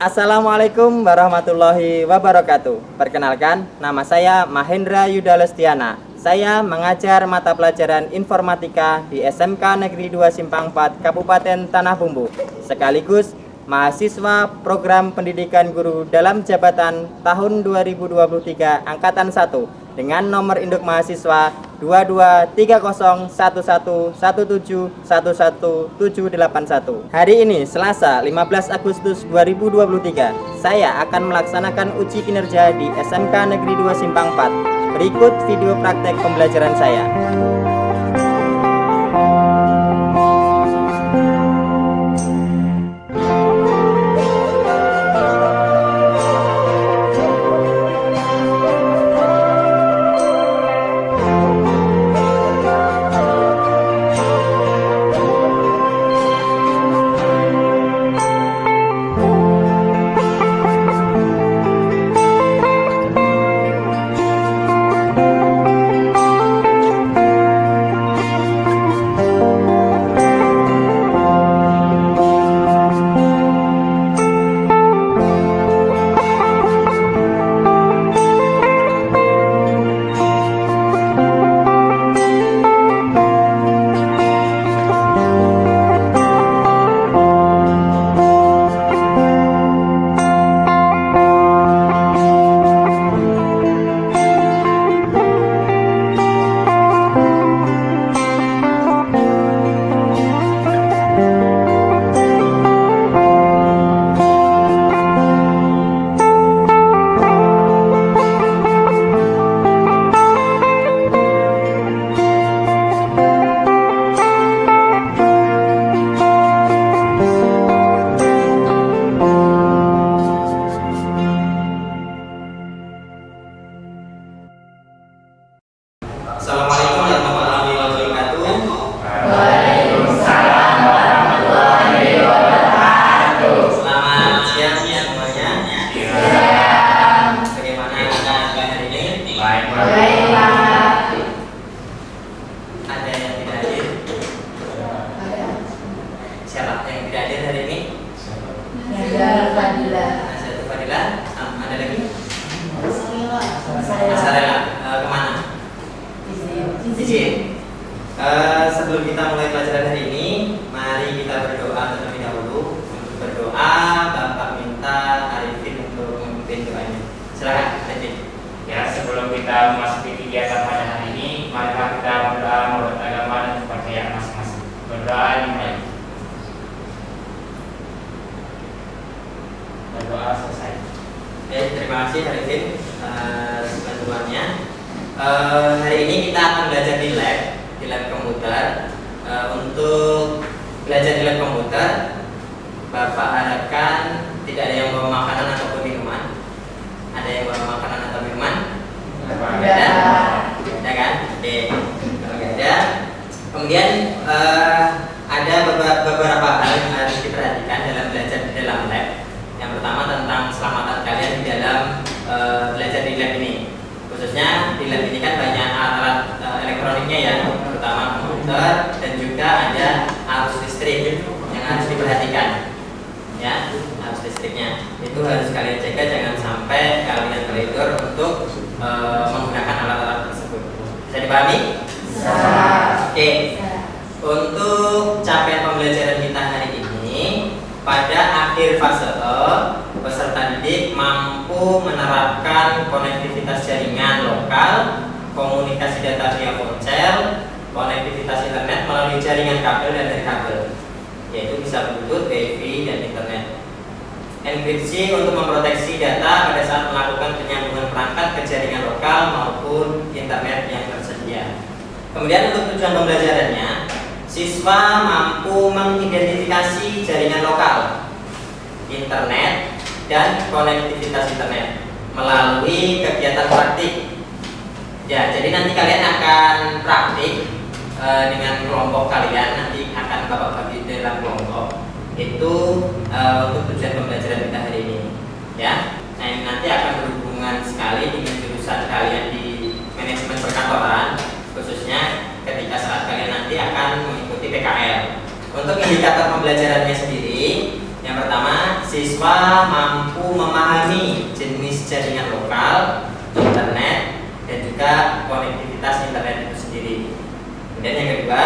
Assalamualaikum warahmatullahi wabarakatuh. Perkenalkan, nama saya Mahendra Yuda Lestiana. Saya mengajar mata pelajaran informatika di SMK Negeri 2 Simpang 4 Kabupaten Tanah Bumbu. Sekaligus mahasiswa program pendidikan guru dalam jabatan tahun 2023 angkatan 1 dengan nomor induk mahasiswa 22301117117781. Hari ini Selasa 15 Agustus 2023, saya akan melaksanakan uji kinerja di SMK Negeri 2 Simpang 4. Berikut video praktek pembelajaran saya. Assalamualaikum warahmatullahi wabarakatuh. Waalaikumsalam warahmatullahi wabarakatuh. Selamat siang semuanya. Siang. Bagaimana kabar hari ini? Baiklah. Ada yang tidak hadir? Siapa yang tidak hadir hari ini? Najar Fadila. Satu Fadila. Ada lagi? Saya. Sarela. Kemana? Izin. Sebelum kita mulai pelajaran hari ini, mari kita berdoa terlebih dahulu. Untuk berdoa, Bapak minta Arifin untuk memimpin doanya. Silakan, Arifin. Ya, sebelum kita memasuki kegiatan pada hari ini, marilah kita berdoa menurut agama dan kepercayaan masing-masing. Berdoa dimulai. Berdoa selesai. Oke, terima kasih Arifin atas bantuannya. Hari ini kita akan belajar di lab komputer. Untuk belajar di lab komputer, Bapak harapkan tidak ada yang bawa makanan ataupun minuman. Ada yang bawa makanan atau minuman? Ada? Ada kan? Oke. Kalau nggak ada, kemudian ada beberapa hal yang harus diperhatikan dalam belajar di dalam lab. Yang pertama tentang keselamatan kalian di dalam belajar di lab ini. Khususnya di lab ini kan banyak alat elektroniknya ya, terutama komputer, dan juga ada arus listrik yang harus diperhatikan. Ya, arus listriknya itu harus kalian jaga, jangan sampai kalian tertidur untuk menggunakan alat-alat tersebut. Bisa dipahami? Bisa. Oke. Untuk capaian pembelajaran kita hari ini, pada akhir fase E, peserta didik mampu menerapkan konektivitas jaringan lokal, komunikasi data via ponsel, konektivitas internet melalui jaringan kabel dan dari kabel, yaitu bisa Bluetooth, Wi-Fi, dan internet. Enkripsi untuk memproteksi data pada saat melakukan penyambungan perangkat ke jaringan lokal maupun internet yang tersedia. Kemudian untuk tujuan pembelajarannya, siswa mampu mengidentifikasi jaringan lokal, internet, dan konektivitas internet melalui kegiatan praktik. Ya, jadi nanti kalian akan praktik dengan kelompok kalian, nanti akan Bapak bagi dalam kelompok. Itu untuk tujuan pembelajaran kita hari ini. Ya, nah ini nanti akan berhubungan sekali dengan jurusan kalian di manajemen perkantoran, khususnya ketika saat kalian nanti akan mengikuti PKL. Untuk indikator pembelajarannya sendiri, yang pertama, siswa mampu mampu memahami jenis jaringan lokal, internet, dan juga konektivitas internet itu sendiri. Kemudian yang kedua,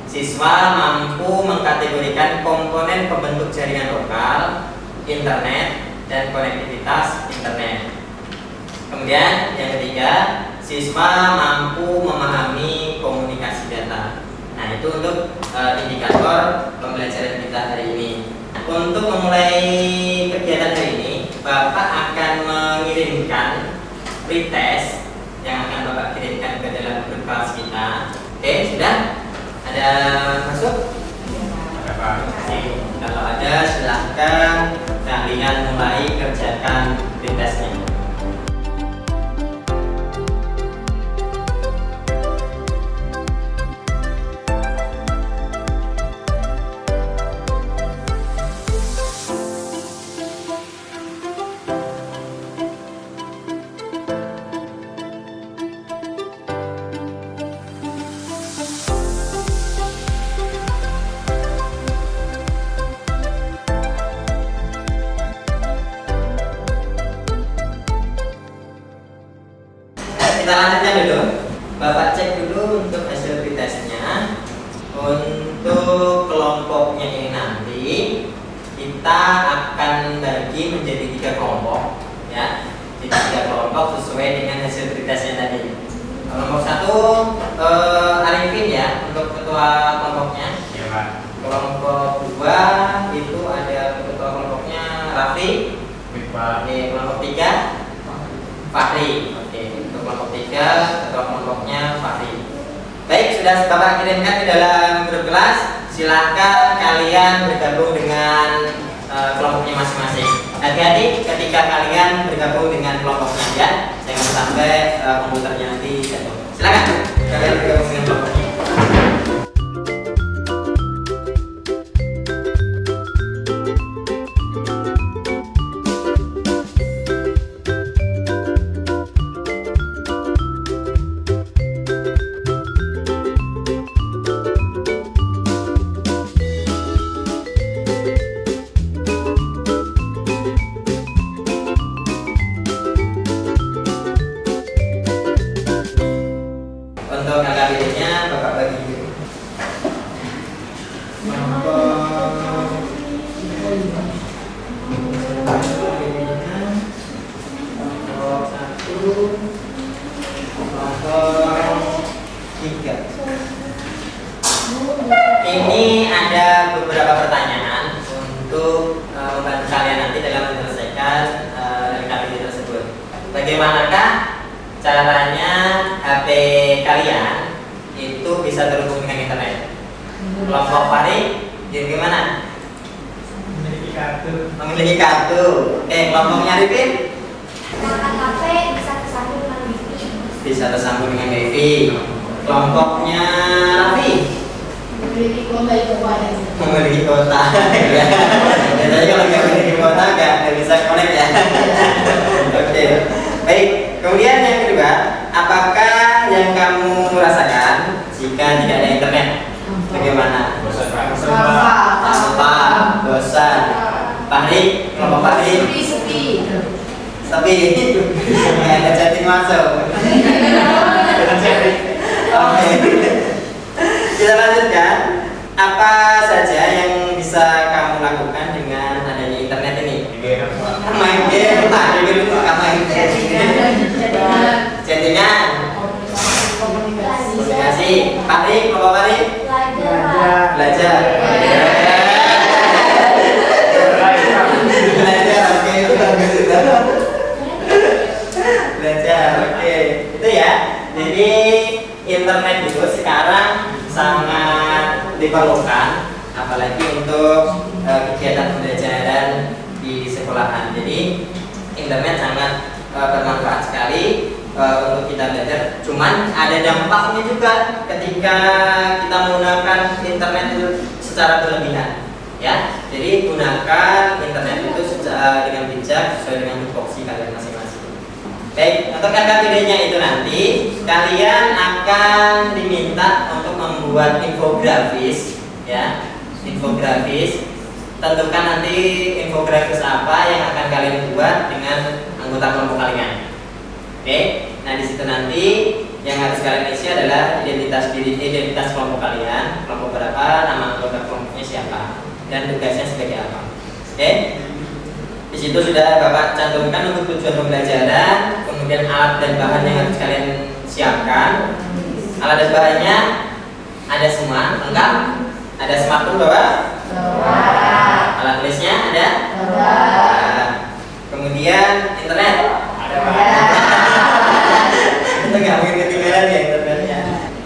siswa mampu mengkategorikan komponen pembentuk jaringan lokal, internet, dan konektivitas internet. Kemudian yang ketiga, siswa mampu memahami komunikasi data. Nah, itu untuk indikator pembelajaran kita hari ini. Untuk memulai kegiatan hari ini, Bapak akan mengirimkan pretest yang akan Bapak kirimkan ke dalam grup kelas kita. Oke, sudah? Ada masuk? Ada Pak. Kalau ada, silahkan kalian mulai kerjakan pretestnya. Kita lanjutkan dulu. Bapak cek dulu untuk hasil pretestnya. Untuk kelompoknya ini nanti kita akan bagi menjadi 3 kelompok, ya. Jadi 3 kelompok sesuai dengan hasil pretestnya tadi. Kelompok 1 Arifin ya untuk ketua kelompoknya. Ya Pak. Kelompok 2 itu ada ketua kelompoknya Raffi. Pak. Oke, kelompok 3 Fahri. Oke, untuk kelompok 3 ketua kelompoknya Fahri. Baik, sudah Bapak kirimkan ke dalam grup kelas. Silahkan kalian bergabung dengan kelompoknya masing-masing. Hati-hati ketika kalian bergabung dengan kelompoknya ya. Jangan sampai komputernya nanti jatuh. Silakan kalian bergabung dengan kelompoknya. Untuk KKBD-nya Bapak bagi dulu. Kelompok 1, kelompok 3. Ini ada beberapa pertanyaan untuk membantu kalian nanti dalam menyelesaikan KKBD tersebut. Bagaimanakah caranya HP kalian itu bisa terhubung dengan internet? Kelompok Fahri, gimana? Memiliki kartu. Kelompoknya Arifin? Menggunakan HP bisa tersambung dengan Wi-Fi. Bisa tersambung dengan Wi-Fi. Kelompoknya Raffi? Memiliki kuota itu banyak. Memiliki kuota. Ya. Biasanya kalau nggak memiliki kuota nggak bisa connect ya. Oke. Baik. Kemudian yang kedua, apakah yang kamu rasakan jika tidak ada internet? Bagaimana? Bosan Pak. Apa? Bosan. Fahri, kelompok Fahri? Sepi. Tapi nggak ada chatting masuk. Oke. Kita lanjutkan. Apa saja yang bisa kamu lakukan dengan adanya internet ini? Main game, main chattingan, komunikasi. Fahri, kelompok Fahri? Belajar. Belajar, oke. Itu ya. Jadi internet itu sekarang sangat diperlukan, apalagi untuk kegiatan pembelajaran di sekolahan. Jadi internet sangat bermanfaat sekali untuk kita belajar. Cuman ada dampaknya juga ketika kita menggunakan internet itu secara berlebihan. Ya, jadi gunakan internet itu dengan bijak sesuai dengan tupoksi kalian masing-masing. Baik, untuk KKBD-nya itu nanti kalian akan diminta untuk membuat infografis, ya, infografis tentukan nanti infografis apa yang akan kalian buat dengan anggota kelompok kalian. Oke, nah di situ nanti yang harus kalian isi adalah identitas diri, identitas kelompok kalian, kelompok berapa, nama anggota kelompoknya siapa, dan tugasnya sebagai apa. Oke, di situ sudah Bapak cantumkan untuk tujuan pembelajaran, kemudian alat dan bahan yang harus kalian siapkan. Alat dan bahannya ada semua, lengkap. Ada smartphone Bapak? Alat tulisnya ada? Kemudian internet? Ada Itu nggak mungkin ketinggalan ya internetnya.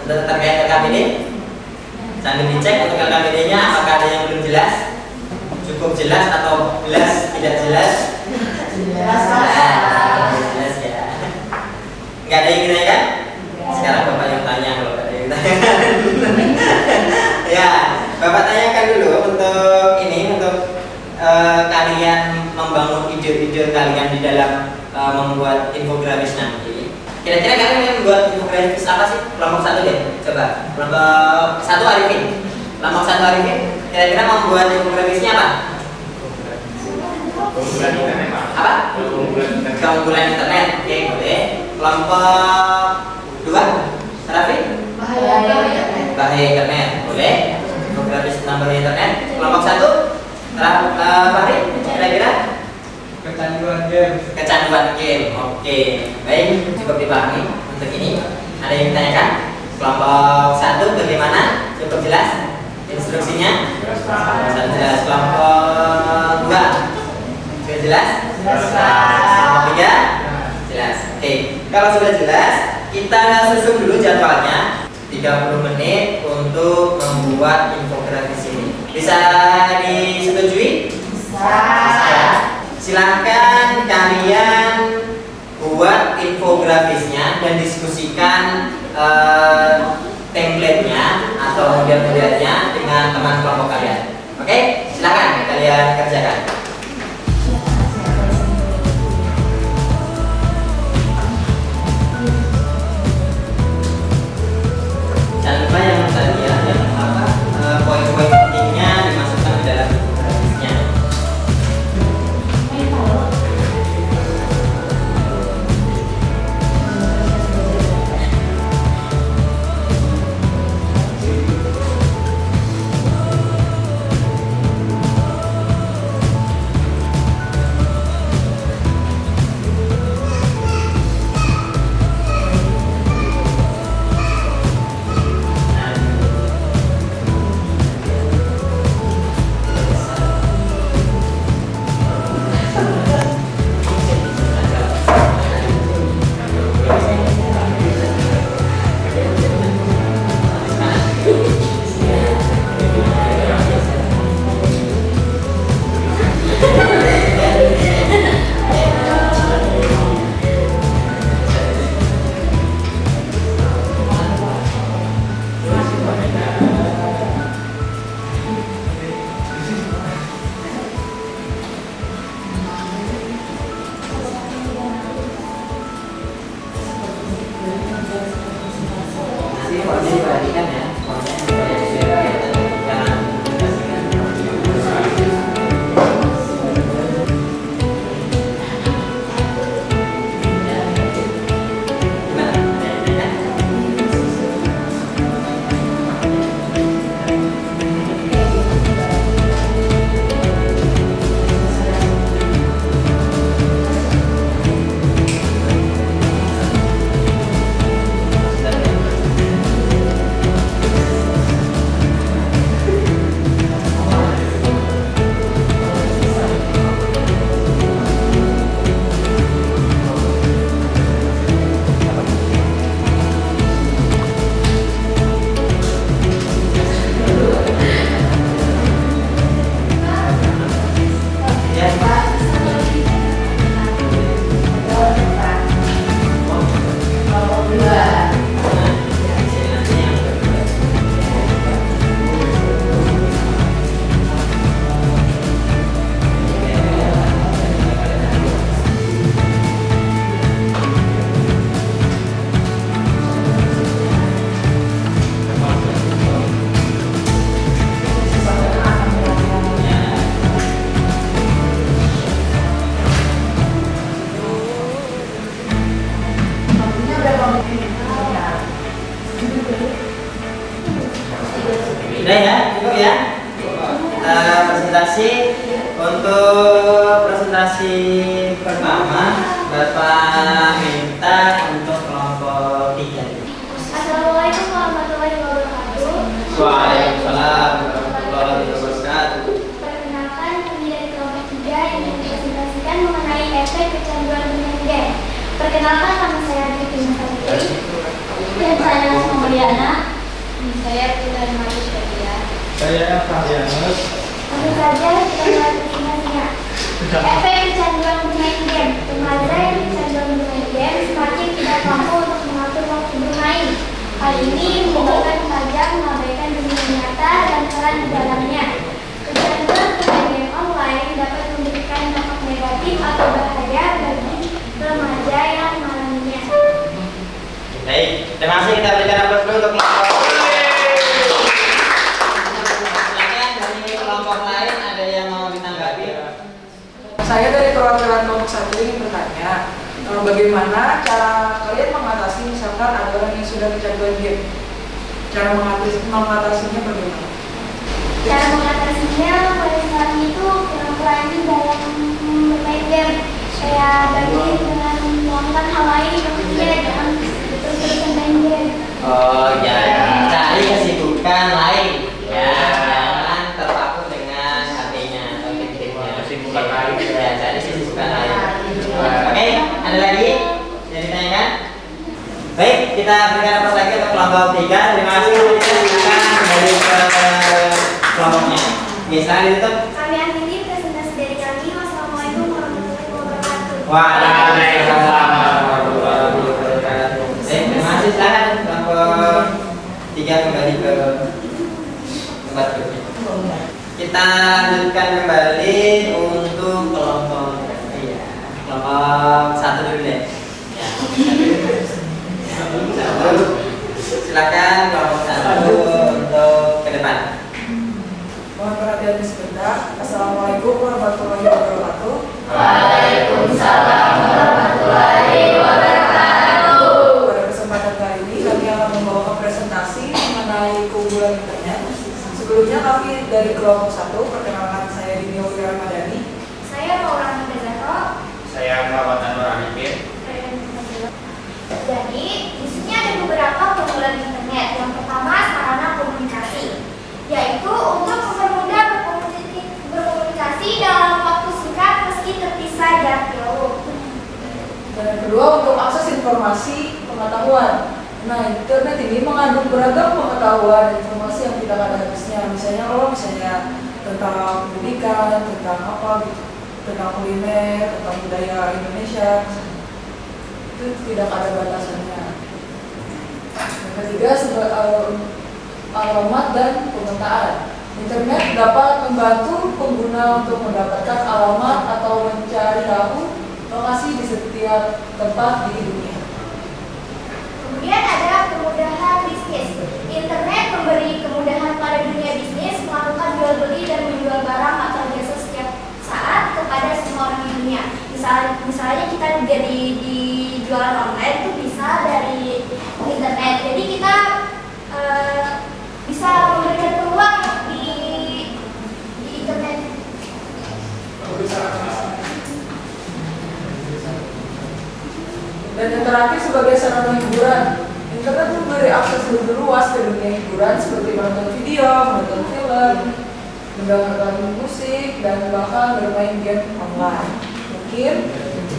Untuk terkait LKPD, sambil dicek untuk LKPD-nya apakah ada yang belum jelas, cukup jelas atau jelas tidak jelas? Jelas ya. Nggak ada yang ditanyakan? Sekarang Bapak yang tanya kalau nggak ada yang ditanyakan. Ya, Bapak tanyakan dulu untuk ini, untuk kalian membangun ide-ide kalian di dalam membuat infografis nanti. Kira-kira kalian membuat infografis apa sih? Kelompok 1 deh, coba. Kelompok 1 Arifin. Kelompok 1 Arifin, kira-kira membuat infografisnya apa? keunggulan internet, Pak. Apa? Keunggulan internet. Keunggulan internet. Oke, boleh. Kelompok 2 Raffi? Bahaya internet. Boleh. Infografis tentang bahaya internet. Kelompok 1 Fahri, kira-kira? Kecanduan game. Kecanduan game. Oke, baik, cukup dipahami untuk ini. Ada yang ditanyakan? Kelompok 1 bagaimana? Cukup jelas instruksinya? Sudah jelas. Kelompok 2 sudah jelas? Kelompok 3 jelas. Oke, kalau sudah jelas, kita susun dulu jadwalnya. 30 menit untuk membuat infografis ini. Bisa disetujui? Bisa. Silahkan kalian buat infografisnya dan diskusikan template-nya atau model-modelnya dengan teman kelompok kalian. Oke, silahkan kalian kerjakan. Jangan lupa yang tadi ya, yang apa poin-poin pentingnya dimasukkan ke dalam infografisnya. Sudah ya, cukup ya. Kita presentasi. Untuk presentasi pertama, Bapak minta untuk kelompok 3. Assalamualaikum warahmatullahi wabarakatuh. Waalaikumsalam warahmatullahi wabarakatuh. Perkenalkan, kami dari kelompok 3 yang mempresentasikan mengenai efek kecanduan bermain game. Perkenalkan, nama saya Dwi Fitri dan saya Mulyana. Saya Putri Maria. Saya Fahrianus. Tentu saja kita mulai presentasinya. Efek kecanduan bermain game. Remaja yang kecanduan bermain game semakin tidak mampu untuk mengatur waktu bermain. Hal ini menyebabkan remaja mengabaikan dunia nyata dan peran di dalamnya. Kecanduan bermain game online dapat memberikan dampak negatif atau bahaya bagi remaja yang mengalaminya. Baik, terima kasih. Kita berikan aplaus dulu untuk kelompok. Silakan dari kelompok lain ada yang mau ditanggapi? Saya dari perwakilan kelompok 1 ingin bertanya, bagaimana cara kalian mengatasi misalkan ada orang yang sudah kecanduan game? Cara mengatasinya bagaimana? Cara mengatasinya pada saat itu kurang-kurangi dalam bermain game. Saya bagi dengan melakukan hal lain, maksudnya jangan terus-terusan main game. Oh ya, cari kesibukan lain. Ya, jangan terpaku dengan HP-nya atau gadgetnya. Kesibukan lain. Ya, cari kesibukan lain. Oke, ada lagi yang ditanyakan? Baik, kita berikan aplaus lagi untuk kelompok 3. Terima kasih. Silakan kembali ke kelompoknya. Oke, silakan ditutup. Kami akhiri presentasi dari kami. Wassalamualaikum warahmatullahi wabarakatuh. Waalaikumsalam warahmatullahi wabarakatuh. Baik, terima kasih. Silakan kelompok 3 kembali ke tempat duduknya. Kita lanjutkan kembali untuk kelompok kelompok 1 dulu deh. Ya, satu. Silakan kelompok 1 untuk ke depan. Mohon perhatiannya sebentar. Assalamualaikum warahmatullahi wabarakatuh. Waalaikumsalam warahmatullahi wabarakatuh. Pada kesempatan kali ini kami akan membawa presentasi mengenai keunggulan internet. Sebelumnya kami dari kelompok 1, perkenalkan saya Dini Ramadhani. Saya Maulana Bezato. Saya Muhammad Anwar Arifin. Jadi, di sini ada beberapa keunggulan internet. Yang pertama, sarana komunikasi, yaitu untuk mempermudah berkomunikasi dalam waktu singkat meski terpisah jarak jauh. Dan yang kedua, untuk akses informasi pengetahuan. Nah, internet ini mengandung beragam pengetahuan dan informasi yang tidak ada habisnya. Misalnya tentang pendidikan, tentang apa gitu, tentang kuliner, tentang budaya Indonesia, itu tidak ada batasannya. Yang ketiga, alamat dan pemetaan. Internet dapat membantu pengguna untuk mendapatkan alamat atau mencari tahu lokasi di setiap tempat di dunia. Kemudian ada kemudahan bisnis. Internet memberi kemudahan pada dunia bisnis melakukan jual beli dan menjual barang atau jasa setiap saat kepada semua orang di dunia. Misalnya kita jadi dijualan online itu bisa dari internet. Jadi kita bisa memberikan peluang di internet. Dan yang terakhir sebagai sarana hiburan, internet memberi akses lebih luas ke dunia hiburan seperti menonton video, menonton film, mendengarkan musik, dan bahkan bermain game online. Mungkin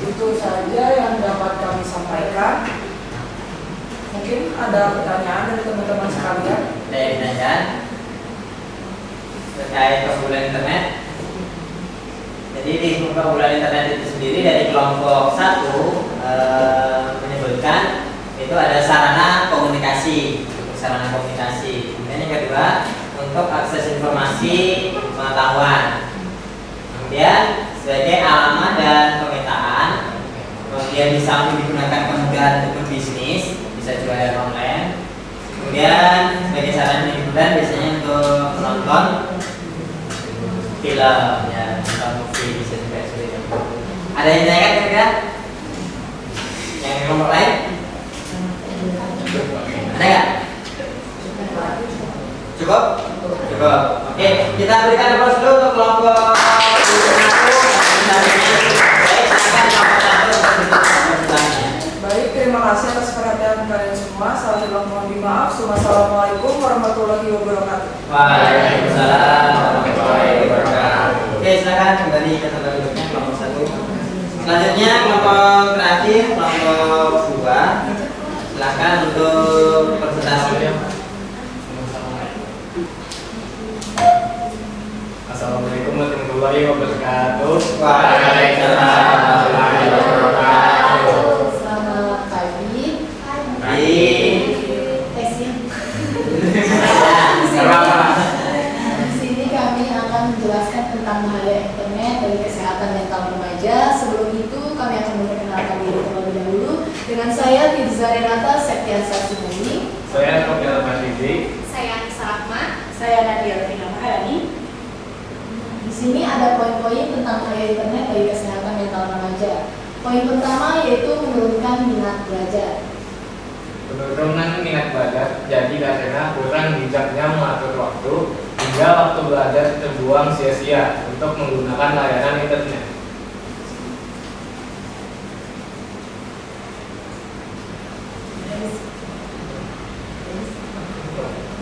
itu saja yang dapat kami sampaikan. Mungkin ada pertanyaan dari teman-teman sekalian. Ada yang ditanyakan terkait keunggulan internet? Jadi di keunggulan internet itu sendiri dari kelompok 1 menyebutkan itu ada sarana komunikasi, Kemudian yang kedua untuk akses informasi pengetahuan. Kemudian sebagai alamat dan pemetaan. Kemudian bisa digunakan kemudahan untuk bisnis, bisa jualan online. Kemudian sebagai sarana hiburan biasanya untuk menonton film, ya, nonton movie bisa juga seperti itu. Ada yang ditanyakan kira-kira? Yang kelompok lain? Ada nggak? Cukup? Cukup. Oke, kita berikan aplaus dulu untuk kelompok 1. Baik, silakan kelompok 1 untuk presentasinya. Baik, terima kasih atas perhatian kalian semua. Saya mohon maaf. Wassalamualaikum warahmatullahi wabarakatuh. Waalaikumsalam warahmatullahi wabarakatuh. Oke, silakan kembali ke tempat duduknya kelompok 1. Selanjutnya kelompok terakhir, kelompok 2. Silakan untuk presentasi. Assalamualaikum warahmatullahi wabarakatuh. Waalaikumsalam warahmatullahi wabarakatuh. Selamat pagi. Tes ya. Di sini kami akan menjelaskan tentang bahaya internet dari kesehatan mental remaja. Sebelum itu kami akan memperkenalkan diri terlebih dahulu. Dengan saya Tirza Renata Septiasa Sumuni. Saya Robial Masidi. Saya Anissa Rahma. Saya Nadia Rina Maharani. Di sini ada poin-poin tentang bahaya internet dari kesehatan mental remaja. Poin pertama yaitu menurunkan minat belajar. Penurunan minat belajar jadi karena kurang bijaknya mengatur waktu hingga waktu belajar terbuang sia-sia untuk menggunakan layanan internet.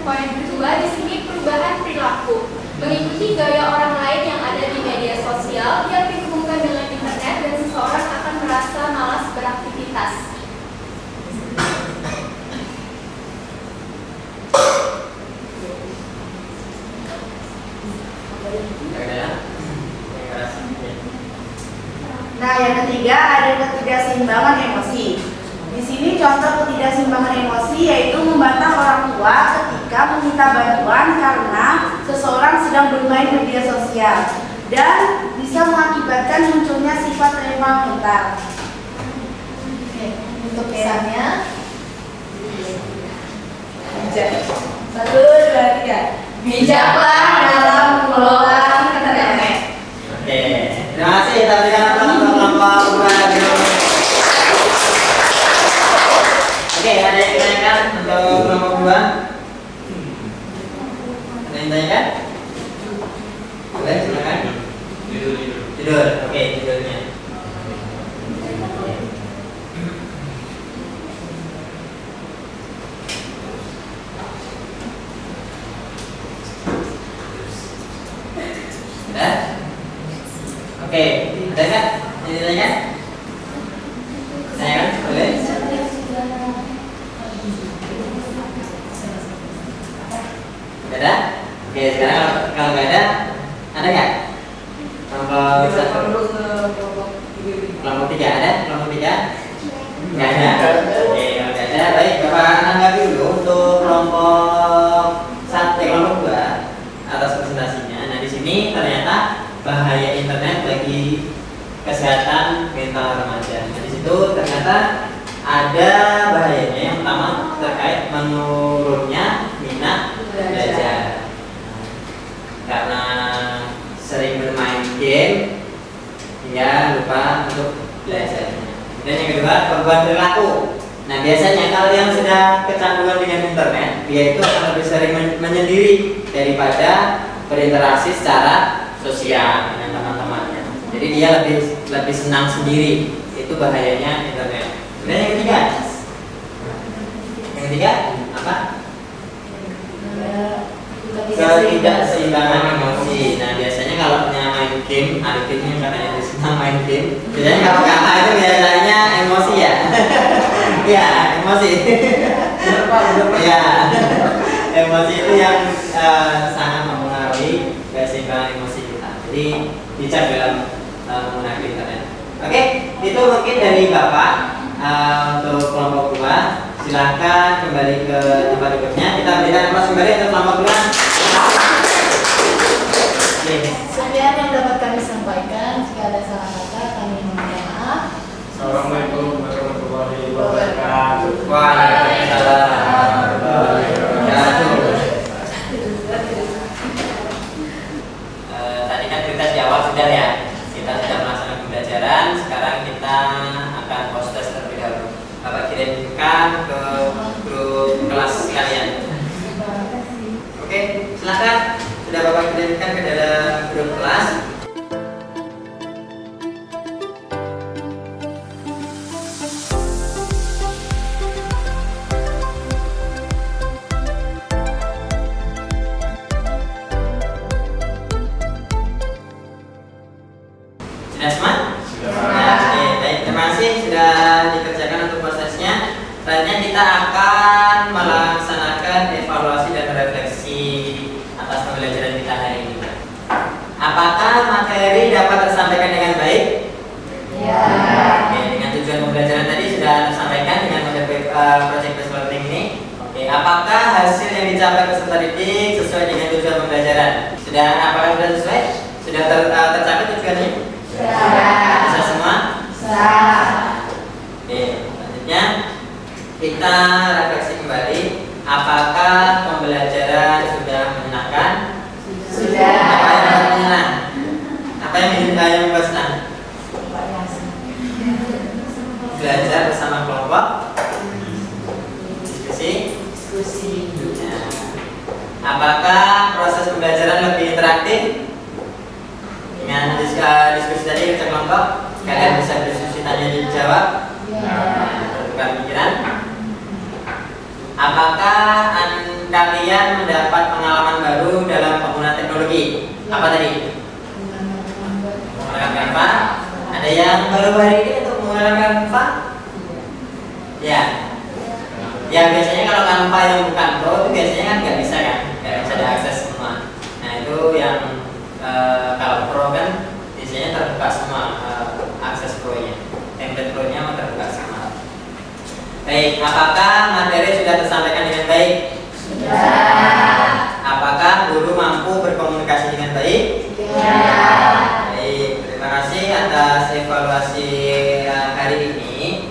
Poin kedua di sini perubahan perilaku, mengikuti gaya orang lain yang ada di media sosial yang dihubungkan dengan internet dan seseorang akan merasa malas beraktivitas. Nah, yang ketiga ada ketidakseimbangan emosi. Di sini contoh ketidakseimbangan emosi yaitu membantah orang tua ketika meminta bantuan karena seseorang sedang bermain media sosial dan bisa mengakibatkan munculnya sifat temperamental. Oke, untuk pesannya. 1, 2, 3. Bijaklah dalam mengelola internet. Oke, terima kasih. Kita berikan aplaus untuk kelompok 2 dulu. Oke, ada yang ditanyakan untuk kelompok 2? Ada yang ditanyakan? Boleh, silakan. Tidur. Oke, tidurnya. Ada? Oke, ada nggak? Yang ditanyakan? Tanyakan, boleh? Nggak ada? Oke, sekarang kalau nggak ada nggak? Kelompok satu. Kelompok 3 ada? Kelompok 3? Nggak ada? Oke, kalau nggak ada, baik. Bapak tanggapi dulu untuk kelompok 1, kelompok 2 atas presentasinya. Nah, di sini ternyata bahaya internet bagi kesehatan mental remaja. Nah, di situ ternyata ada bahayanya. Yang pertama terkait menurunnya minat belajar. Karena sering bermain game hingga lupa untuk belajarnya. Dan yang kedua, perubahan perilaku. Nah, biasanya kalau yang sudah kecanduan dengan internet, dia itu akan lebih sering menyendiri daripada berinteraksi secara sosial dengan teman-temannya. Jadi dia lebih senang sendiri. Itu bahayanya internet. Dan yang ketiga, apa? Ketidakseimbangan emosi. Nah, biasanya kalau main game, Arifin katanya senang main game. Biasanya kalau kakak itu biasanya emosi ya. Ya, emosi. Ya, emosi itu yang sangat mempengaruhi keseimbangan emosi kita. Jadi bijak dalam menggunakan internet. Oke, itu mungkin dari Bapak untuk kelompok 2. Silahkan kembali ke tempat duduknya. Kita berikan aplaus kembali untuk kelompok 2. Sekian yang dapat kami sampaikan. Jika ada salah kata, kami mohon maaf. Assalamualaikum warahmatullahi wabarakatuh. Waalaikumsalam warahmatullahi wabarakatuh. Tadi kan kita di awal sudah ya. Kita sudah melaksanakan pembelajaran. Sekarang kita akan post test terlebih dahulu. Bapak kirimkan ke grup kelas kalian. Oke. kita akan melaksanakan evaluasi dan refleksi atas pembelajaran kita hari ini. Apakah materi dapat tersampaikan dengan baik? Ya. Oke, dengan tujuan pembelajaran tadi sudah tersampaikan dengan metode project based learning ini. Oke, apakah hasil yang dicapai peserta didik sesuai dengan tujuan pembelajaran? Apakah sudah sesuai? Sudah tercapai tujuannya? Sudah. Bisa semua? Sudah. Oke, selanjutnya kita refleksi kembali. Apakah pembelajaran sudah menyenangkan? Sudah. Apa yang membuat menyenang? Apa yang membuat senang? Belajar bersama kelompok, diskusi. Ya. Apakah proses pembelajaran lebih interaktif dengan diskusi tadi kerja kelompok? Kalian bisa berdiskusi, tanya dan jawab, bertukar pikiran. Apakah kalian mendapat pengalaman baru dalam penggunaan teknologi? Apa tadi? Menggunakan Canva. Ada yang baru hari ini untuk menggunakan Canva? Ya. Ya biasanya kalau Canva yang bukan pro itu biasanya kan nggak bisa diakses semua. Nah itu yang kalau pro kan biasanya terbuka semua akses pro-nya. Template pro-nya terbuka semua. Baik, apakah materi sudah tersampaikan dengan baik? Sudah. Apakah guru mampu berkomunikasi dengan baik? Ya. Baik, terima kasih atas evaluasi hari ini.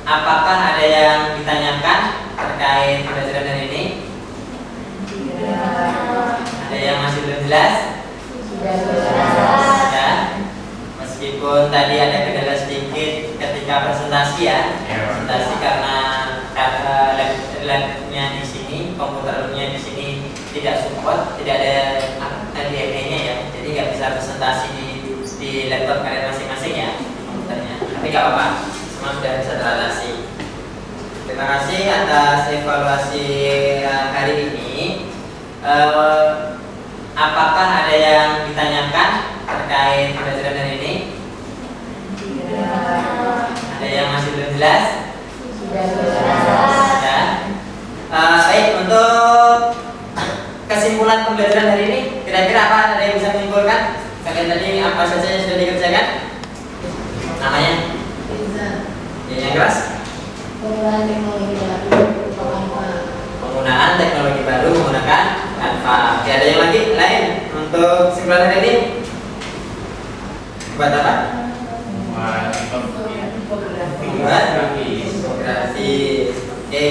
Apakah ada yang ditanyakan terkait pembelajaran hari ini? Ada yang masih belum jelas? Ya. Meskipun tadi ada kendala sedikit ketika presentasi ya, presentasi karena labnya di sini, komputer labnya di sini tidak support, tidak ada HDMI-nya ya, jadi nggak bisa presentasi di laptop kalian masing-masing ya komputernya. Tapi nggak apa-apa, semua sudah bisa teratasi. Terima kasih atas evaluasi hari ini. Apakah ada yang ditanyakan terkait pembelajaran hari ini? Ada yang masih belum jelas? Ya. Baik, untuk kesimpulan pembelajaran hari ini, kira-kira apa ada yang bisa menyimpulkan? Kalian tadi apa saja yang sudah dikerjakan? Namanya? Yang keras? Penggunaan teknologi baru berupa Canva. Penggunaan teknologi baru menggunakan Canva. Oke, ada yang lain untuk kesimpulan hari ini? Buat apa? Infografis. Oke,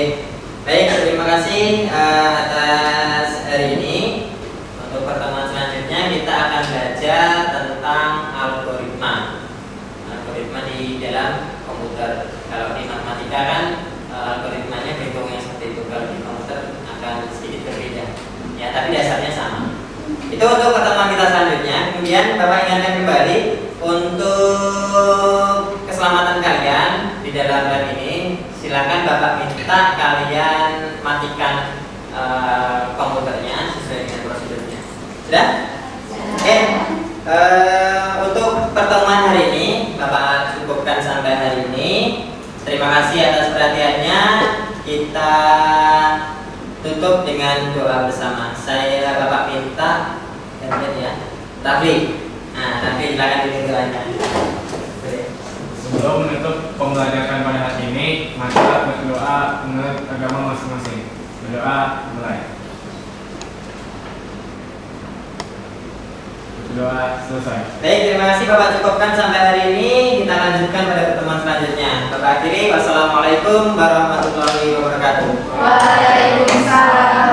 baik, terima kasih atas hari ini. Untuk pertemuan selanjutnya kita akan belajar tentang algoritma di dalam komputer. Kalau di matematika kan algoritmanya bentuknya seperti itu, kalau di komputer akan sedikit berbeda ya, tapi dasarnya sama. Itu untuk pertemuan kita selanjutnya. Kemudian Bapak ingatkan kembali untuk keselamatan kalian di dalam lab ini, silakan Bapak minta kalian matikan komputernya sesuai dengan prosedurnya. Sudah? Oke. Untuk pertemuan hari ini Bapak cukupkan sampai hari ini. Terima kasih atas perhatiannya. Kita tutup dengan doa bersama. Saya Bapak minta ya, Rafli. Nah, Rafli silakan ditutup doanya. Sebelum menutup pembelajaran pada hari ini, marilah berdoa menurut agama masing-masing. Berdoa mulai. Berdoa selesai. Baik, terima kasih Bapak cukupkan sampai hari ini. Kita lanjutkan pada pertemuan selanjutnya. Bapak akhiri, wassalamualaikum warahmatullahi wabarakatuh. Waalaikumsalam.